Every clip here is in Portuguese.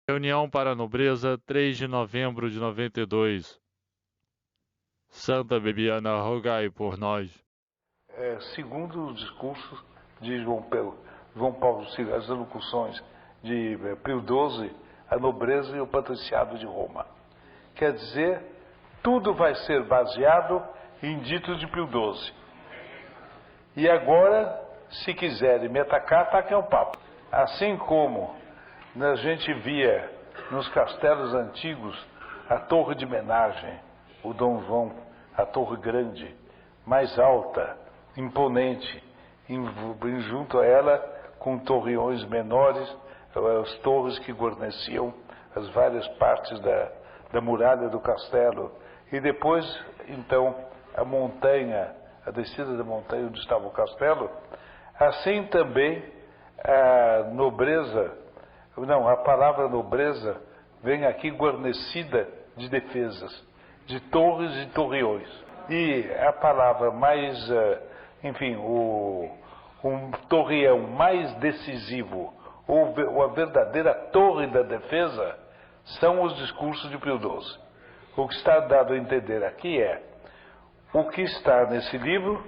Reunião para a Nobreza, 3 de novembro de 92. Santa Bibiana, rogai por nós. Segundo o discurso de João Paulo II, as alocuções de Pio XII, a nobreza e o patriciado de Roma. Quer dizer, tudo vai ser baseado em ditos de Pio XII. E agora, se quiserem me atacar, ataquem o Papa. Assim como a gente via nos castelos antigos a torre de homenagem, o Dom João, a torre grande, mais alta, imponente, junto a ela com torreões menores, as torres que guarneciam as várias partes da muralha do castelo. E depois, então, a montanha, a descida da montanha onde estava o castelo. Assim também a nobreza, a palavra nobreza vem aqui guarnecida de defesas, de torres e torreões. E a palavra mais, um torreão mais decisivo, ou a verdadeira torre da defesa, são os discursos de Pio XII. O que está dado a entender aqui é, o que está nesse livro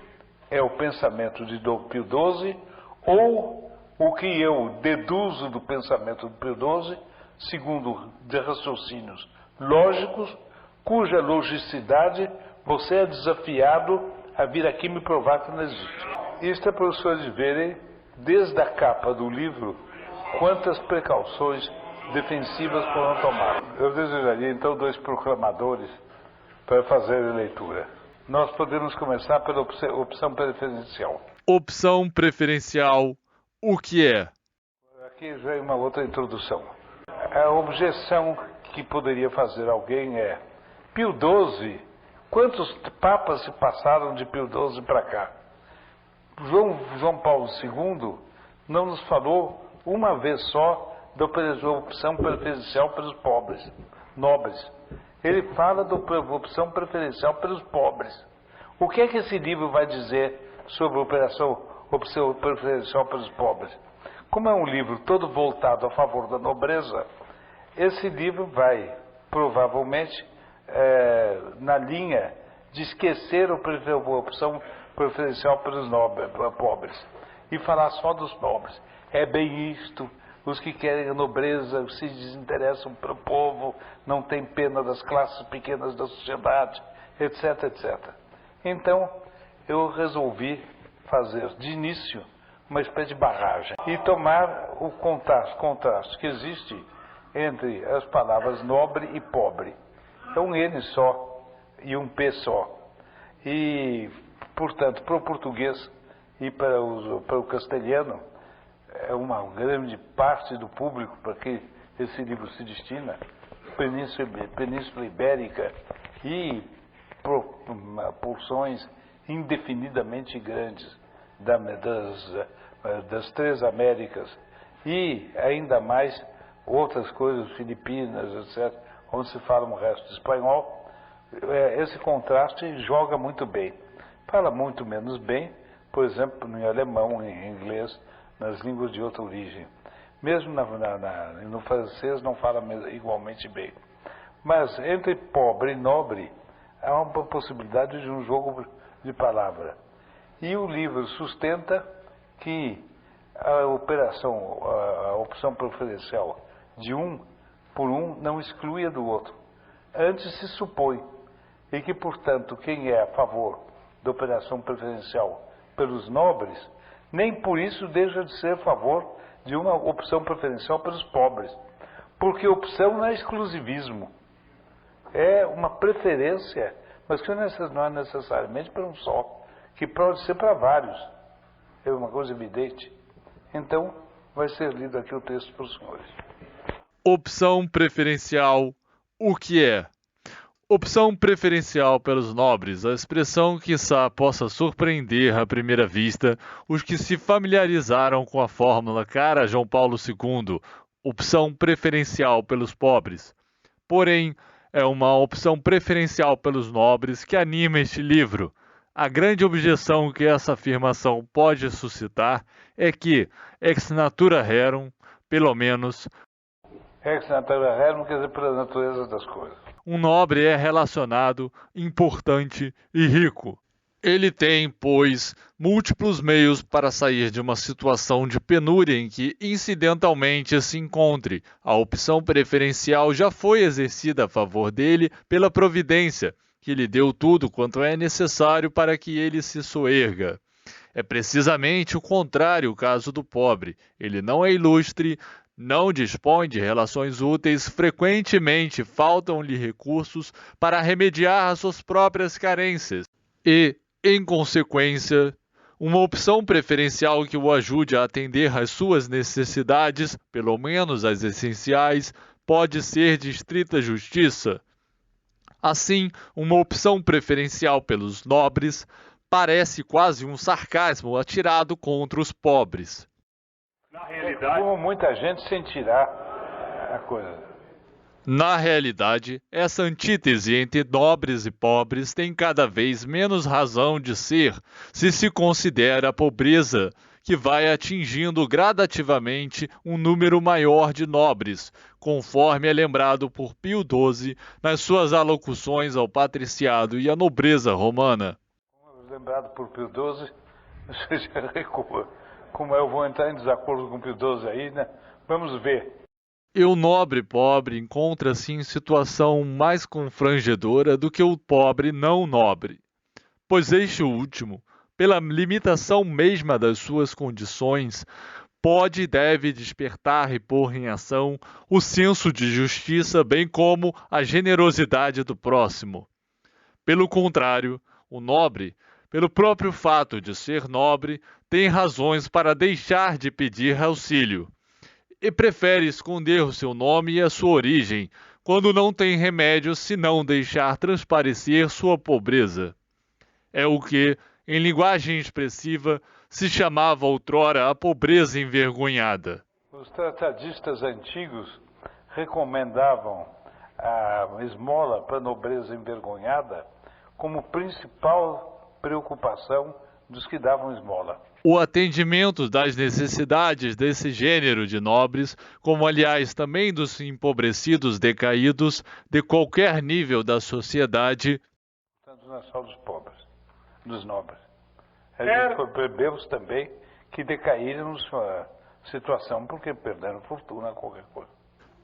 é o pensamento de Dom Pio XII, ou o que eu deduzo do pensamento de Pio XII, segundo de raciocínios lógicos, cuja logicidade você é desafiado a vir aqui me provar que não existe. Isto é para os senhores verem, desde a capa do livro, quantas precauções defensivas foram tomadas. Eu desejaria então 2 proclamadores para fazer a leitura. Nós podemos começar pela opção preferencial. Opção preferencial, o que é? Aqui já é uma outra introdução. A objeção que poderia fazer alguém é: Pio XII, quantos papas se passaram de Pio XII para cá? João Paulo II não nos falou uma vez só da opção preferencial pelos nobres. Ele fala da opção preferencial pelos pobres. O que é que esse livro vai dizer sobre a opção preferencial pelos pobres? Como é um livro todo voltado a favor da nobreza, esse livro vai, provavelmente, na linha de esquecer a opção preferencial pelos pobres e falar só dos pobres. É bem isto. Os que querem a nobreza se desinteressam para o povo, não têm pena das classes pequenas da sociedade, etc, etc. Então, eu resolvi fazer, de início, uma espécie de barragem e tomar o contraste que existe entre as palavras nobre e pobre. É um N só e um P só. E, portanto, para o português e para o castelhano, é uma grande parte do público para que esse livro se destina, Península Ibérica e porções indefinidamente grandes das 3 Américas e ainda mais outras coisas, Filipinas, etc., onde se fala um resto espanhol. Esse contraste joga muito bem. Fala muito menos bem, por exemplo, em alemão, em inglês, nas línguas de outra origem. Mesmo no francês não fala igualmente bem. Mas entre pobre e nobre há uma possibilidade de um jogo de palavra. E o livro sustenta que a opção preferencial de um por um não exclui a do outro. Antes se supõe, e que, portanto, quem é a favor da operação preferencial pelos nobres, nem por isso deixa de ser a favor de uma opção preferencial pelos pobres. Porque opção não é exclusivismo. É uma preferência, mas que não é necessariamente para um só, que pode ser para vários. É uma coisa evidente. Então, vai ser lido aqui o texto para os senhores. Opção preferencial, o que é? Opção preferencial pelos nobres, a expressão quiçá possa surpreender à primeira vista os que se familiarizaram com a fórmula cara a João Paulo II, opção preferencial pelos pobres. Porém, é uma opção preferencial pelos nobres que anima este livro. A grande objeção que essa afirmação pode suscitar é que, ex natura rerum, pelo menos, Ex natura rerum quer dizer pela natureza das coisas. Um nobre é relacionado, importante e rico. Ele tem, pois, múltiplos meios para sair de uma situação de penúria em que incidentalmente se encontre. A opção preferencial já foi exercida a favor dele pela providência, que lhe deu tudo quanto é necessário para que ele se soerga. É precisamente o contrário o caso do pobre. Ele não é ilustre, não dispõe de relações úteis, frequentemente faltam-lhe recursos para remediar as suas próprias carências e, em consequência, uma opção preferencial que o ajude a atender às suas necessidades, pelo menos as essenciais, pode ser de estrita justiça. Assim, uma opção preferencial pelos nobres parece quase um sarcasmo atirado contra os pobres. Na realidade, como muita gente sentirá a coisa. Na realidade, essa antítese entre nobres e pobres tem cada vez menos razão de ser se se considera a pobreza, que vai atingindo gradativamente um número maior de nobres, conforme é lembrado por Pio XII nas suas alocuções ao patriciado e à nobreza romana. Lembrado por Pio XII, você já recua. Como eu vou entrar em desacordo com Pio XII aí, né? Vamos ver. E o nobre pobre encontra-se em situação mais confrangedora do que o pobre não nobre, pois este último, pela limitação mesma das suas condições, pode e deve despertar e pôr em ação o senso de justiça, bem como a generosidade do próximo. Pelo contrário, o nobre, pelo próprio fato de ser nobre, tem razões para deixar de pedir auxílio e prefere esconder o seu nome e a sua origem, quando não tem remédio senão deixar transparecer sua pobreza. É o que, em linguagem expressiva, se chamava outrora a pobreza envergonhada. Os tratadistas antigos recomendavam a esmola para a nobreza envergonhada como principal preocupação dos que davam esmola. O atendimento das necessidades desse gênero de nobres, como aliás também dos empobrecidos decaídos de qualquer nível da sociedade, tanto não é só dos pobres, dos nobres. Os plebeus também que decaíram sua situação porque perderam fortuna, qualquer coisa.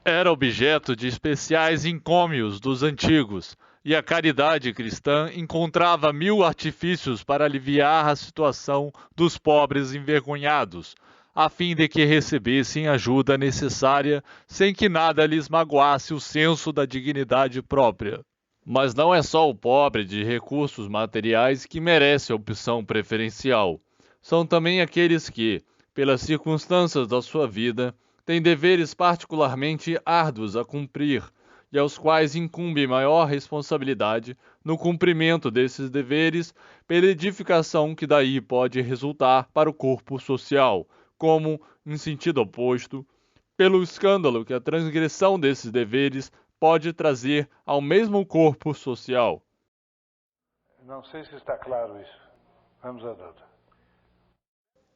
Era objeto de especiais encômios dos antigos, e a caridade cristã encontrava mil artifícios para aliviar a situação dos pobres envergonhados, a fim de que recebessem ajuda necessária sem que nada lhes magoasse o senso da dignidade própria. Mas não é só o pobre de recursos materiais que merece a opção preferencial. São também aqueles que, pelas circunstâncias da sua vida, têm deveres particularmente árduos a cumprir, e aos quais incumbe maior responsabilidade no cumprimento desses deveres pela edificação que daí pode resultar para o corpo social, como, em sentido oposto, pelo escândalo que a transgressão desses deveres pode trazer ao mesmo corpo social. Não sei se está claro isso. Vamos à outra.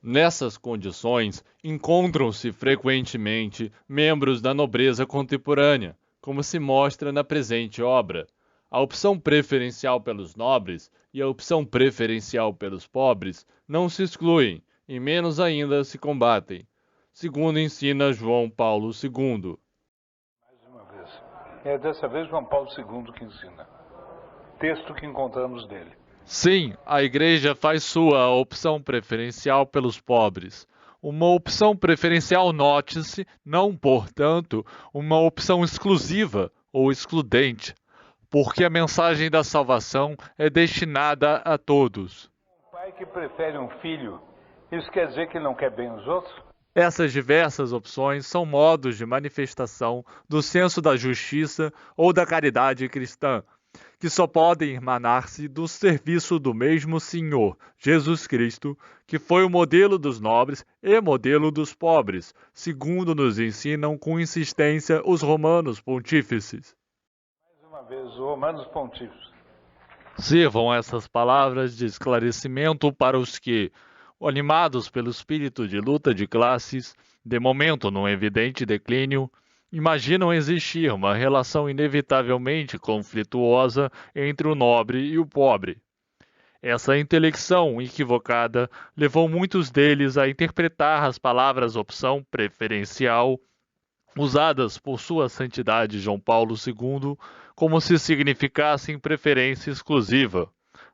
Nessas condições, encontram-se frequentemente membros da nobreza contemporânea, como se mostra na presente obra. A opção preferencial pelos nobres e a opção preferencial pelos pobres não se excluem, e menos ainda se combatem, segundo ensina João Paulo II. Mais uma vez. É dessa vez João Paulo II que ensina. Texto que encontramos dele. Sim, a Igreja faz sua a opção preferencial pelos pobres. Uma opção preferencial, note-se, não, portanto, uma opção exclusiva ou excludente, porque a mensagem da salvação é destinada a todos. Um pai que prefere um filho, isso quer dizer que ele não quer bem os outros? Essas diversas opções são modos de manifestação do senso da justiça ou da caridade cristã, que só podem emanar-se do serviço do mesmo Senhor, Jesus Cristo, que foi o modelo dos nobres e modelo dos pobres, segundo nos ensinam com insistência os romanos pontífices. Mais uma vez, os romanos pontífices. Sirvam essas palavras de esclarecimento para os que, animados pelo espírito de luta de classes, de momento num evidente declínio, imaginam existir uma relação inevitavelmente conflituosa entre o nobre e o pobre. Essa intelecção equivocada levou muitos deles a interpretar as palavras opção preferencial usadas por Sua Santidade João Paulo II como se significassem preferência exclusiva.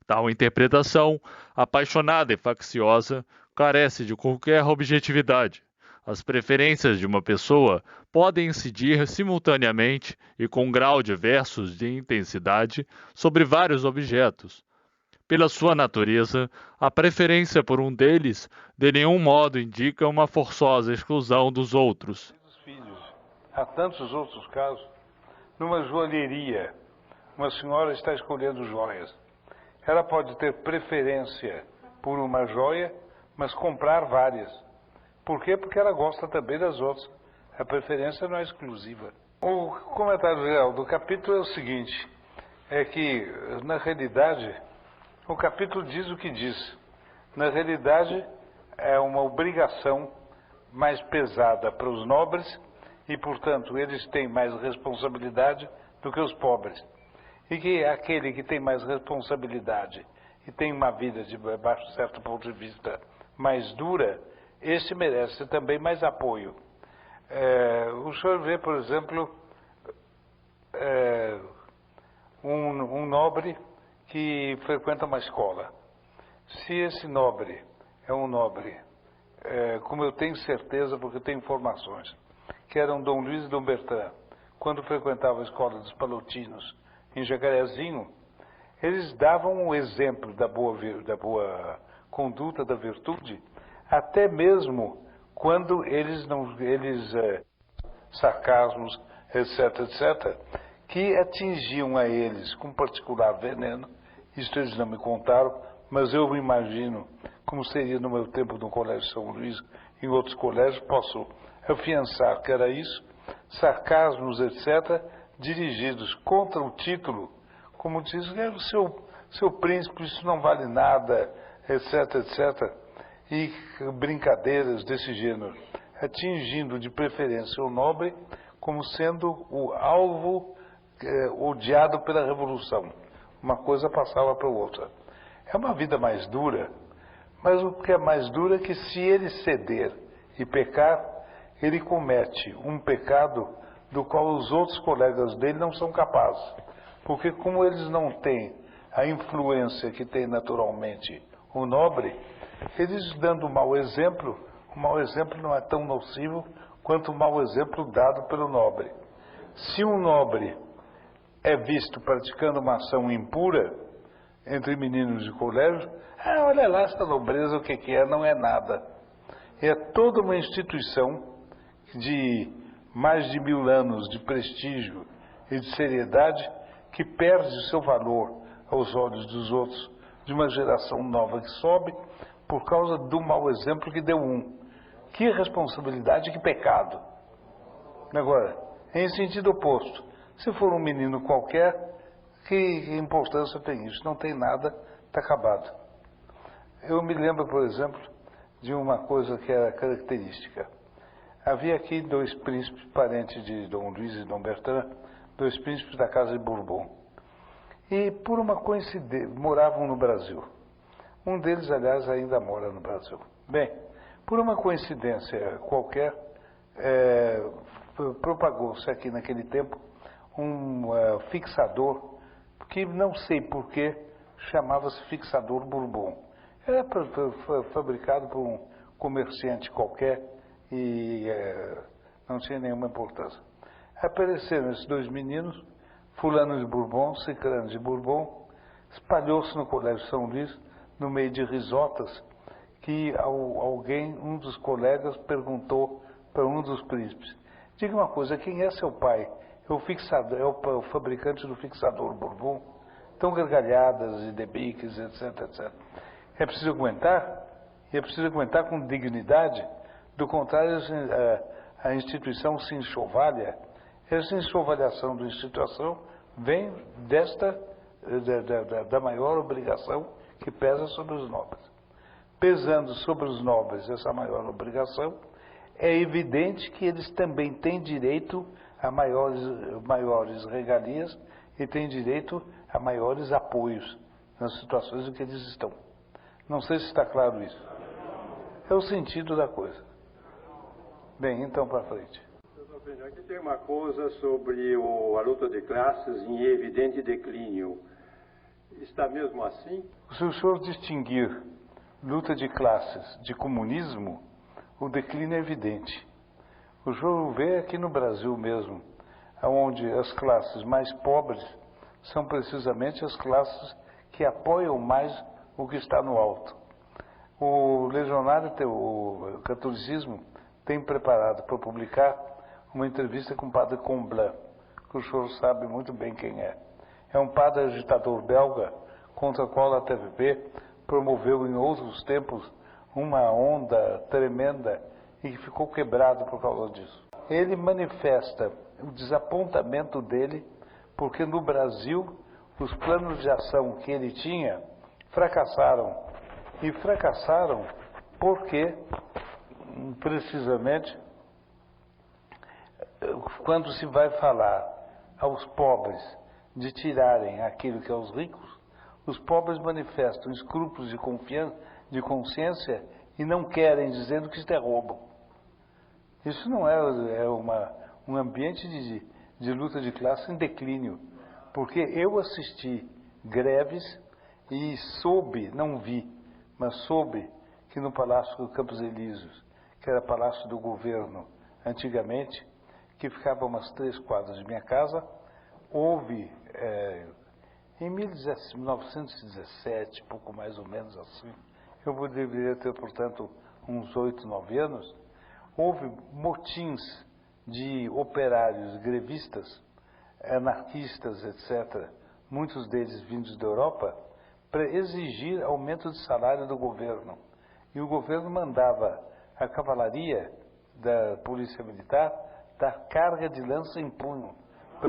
Tal interpretação, apaixonada e facciosa, carece de qualquer objetividade. As preferências de uma pessoa podem incidir simultaneamente e com grau diversos de intensidade sobre vários objetos. Pela sua natureza, a preferência por um deles de nenhum modo indica uma forçosa exclusão dos outros. Há tantos outros casos. Numa joalheria, uma senhora está escolhendo joias. Ela pode ter preferência por uma joia, mas comprar várias. Por quê? Porque ela gosta também das outras. A preferência não é exclusiva. O comentário geral do capítulo é o seguinte, é que, na realidade, o capítulo diz o que diz. Na realidade, é uma obrigação mais pesada para os nobres e, portanto, eles têm mais responsabilidade do que os pobres. E que aquele que tem mais responsabilidade e tem uma vida, de baixo certo ponto de vista, mais dura, esse merece também mais apoio. O senhor vê, por exemplo, um nobre que frequenta uma escola. Se esse nobre é um nobre, como eu tenho certeza, porque eu tenho informações, que eram Dom Luís e Dom Bertrand, quando frequentavam a escola dos Palotinos, em Jacarezinho, eles davam um exemplo da boa conduta, da virtude, até mesmo quando sarcasmos, etc., que atingiam a eles com particular veneno. Isto eles não me contaram, mas eu me imagino como seria no meu tempo no Colégio São Luís, em outros colégios, posso afiançar que era isso, sarcasmos, etc., dirigidos contra o título, como diz, o seu príncipe, isso não vale nada, etc., etc., e brincadeiras desse gênero, atingindo de preferência o nobre como sendo o alvo odiado pela Revolução. Uma coisa passava para a outra. É uma vida mais dura, mas o que é mais duro é que se ele ceder e pecar, ele comete um pecado do qual os outros colegas dele não são capazes. Porque como eles não têm a influência que tem naturalmente o nobre, eles dando o mau exemplo não é tão nocivo quanto o mau exemplo dado pelo nobre. Se um nobre é visto praticando uma ação impura entre meninos de colégio, olha lá essa nobreza, o que é, não é nada. É toda uma instituição de mais de 1000 anos de prestígio e de seriedade que perde o seu valor aos olhos dos outros, de uma geração nova que sobe, por causa do mau exemplo que deu um. Que responsabilidade, que pecado. Agora, em sentido oposto, se for um menino qualquer, que importância tem isso? Não tem nada, está acabado. Eu me lembro, por exemplo, de uma coisa que era característica. Havia aqui 2 príncipes, parentes de Dom Luís e Dom Bertrand, 2 príncipes da casa de Bourbon. E, por uma coincidência, moravam no Brasil. Um deles, aliás, ainda mora no Brasil. Bem, por uma coincidência qualquer, propagou-se aqui naquele tempo um fixador, que não sei porquê, chamava-se fixador Bourbon. Era fabricado por um comerciante qualquer e não tinha nenhuma importância. Apareceram esses 2 meninos, fulano de Bourbon, ciclano de Bourbon, espalhou-se no Colégio São Luís, no meio de risotas, que alguém, um dos colegas, perguntou para um dos príncipes: diga uma coisa, quem é seu pai? É o fabricante do fixador Bourbon? Então, gargalhadas e debiques, etc, etc. É preciso aguentar, e é preciso aguentar com dignidade, do contrário, a instituição se enxovalha. Essa enxovalhação da instituição vem da maior obrigação que pesa sobre os nobres. Pesando sobre os nobres essa maior obrigação, é evidente que eles também têm direito a maiores regalias e têm direito a maiores apoios nas situações em que eles estão. Não sei se está claro isso. É o sentido da coisa. Bem, então para frente. Aqui tem uma coisa sobre a luta de classes em evidente declínio. Está mesmo assim? Se o senhor distinguir luta de classes de comunismo, o declínio é evidente. O senhor vê aqui no Brasil mesmo, onde as classes mais pobres são precisamente as classes que apoiam mais o que está no alto. O legionário, o catolicismo, tem preparado para publicar uma entrevista com o padre Comblan, que o senhor sabe muito bem quem é. É um padre agitador belga, contra o qual a TVP promoveu em outros tempos uma onda tremenda e que ficou quebrado por causa disso. Ele manifesta o desapontamento dele porque no Brasil os planos de ação que ele tinha fracassaram. E fracassaram porque, precisamente, quando se vai falar aos pobres de tirarem aquilo que é aos ricos, os pobres manifestam escrúpulos de consciência e não querem, dizendo que isto é roubo. Isso não é um ambiente de luta de classe em declínio, porque eu assisti greves e soube, não vi, mas soube que no Palácio do Campos Elíseos, que era Palácio do Governo antigamente, que ficava a umas 3 quadras de minha casa, houve, em 1917, pouco mais ou menos assim, eu deveria ter, portanto, uns 8, 9 anos, houve motins de operários grevistas, anarquistas, etc., muitos deles vindos da Europa, para exigir aumento de salário do governo. E o governo mandava a cavalaria da polícia militar dar carga de lança em punho.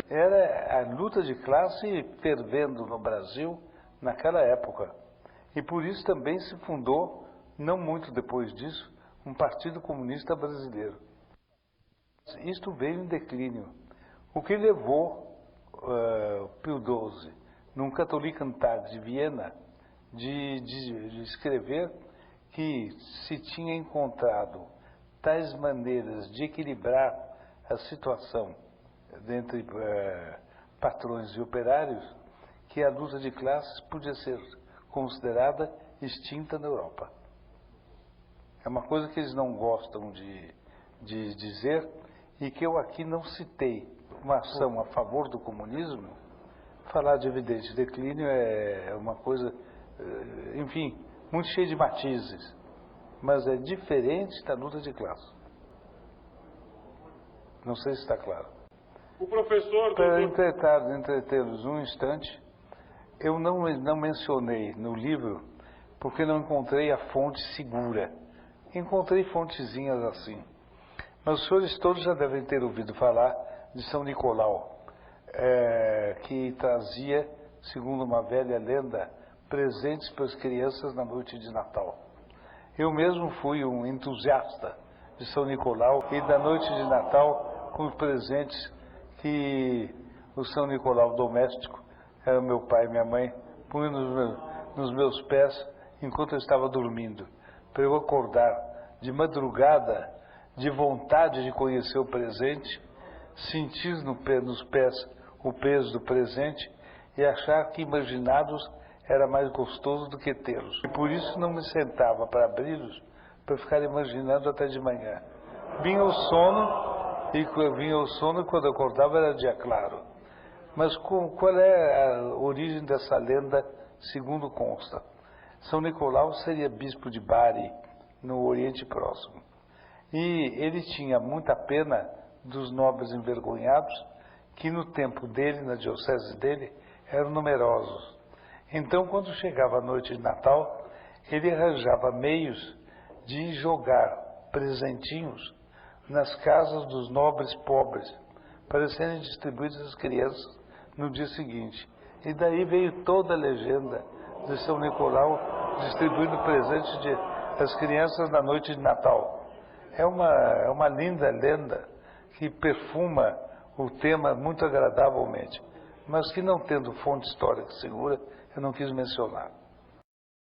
Era a luta de classe fervendo no Brasil naquela época. E por isso também se fundou, não muito depois disso, um Partido Comunista Brasileiro. Isto veio em declínio. O que levou Pio XII, num Katholikentag de Viena, de escrever que se tinha encontrado tais maneiras de equilibrar a situação entre patrões e operários, que a luta de classes podia ser considerada extinta na Europa. É uma coisa que eles não gostam de dizer e que eu aqui não citei. Uma ação a favor do comunismo, falar de evidente declínio é uma coisa, enfim, muito cheia de matizes, mas é diferente da luta de classe. Não sei se está claro. O professor... Para entretê-los um instante, eu não mencionei no livro porque não encontrei a fonte segura. Encontrei fontezinhas assim. Mas os senhores todos já devem ter ouvido falar de São Nicolau, que trazia, segundo uma velha lenda, presentes para as crianças na noite de Natal. Eu mesmo fui um entusiasta de São Nicolau e da noite de Natal com os presentes que o São Nicolau doméstico, era meu pai e minha mãe, punha nos meus pés enquanto eu estava dormindo, para eu acordar de madrugada, de vontade de conhecer o presente, sentir nos pés o peso do presente e achar que imaginá-los era mais gostoso do que tê-los. E por isso não me sentava para abri-los, para ficar imaginando até de manhã. Vinha o sono, e quando acordava era dia claro. Mas qual é a origem dessa lenda, segundo consta? São Nicolau seria bispo de Bari, no Oriente Próximo. E ele tinha muita pena dos nobres envergonhados, que no tempo dele, na diocese dele, eram numerosos. Então, quando chegava a noite de Natal, ele arranjava meios de jogar presentinhos nas casas dos nobres pobres, para serem distribuídos às crianças no dia seguinte. E daí veio toda a legenda de São Nicolau distribuindo presentes às crianças na noite de Natal. É uma linda lenda que perfuma o tema muito agradavelmente, mas que não tendo fonte histórica segura, eu não quis mencionar.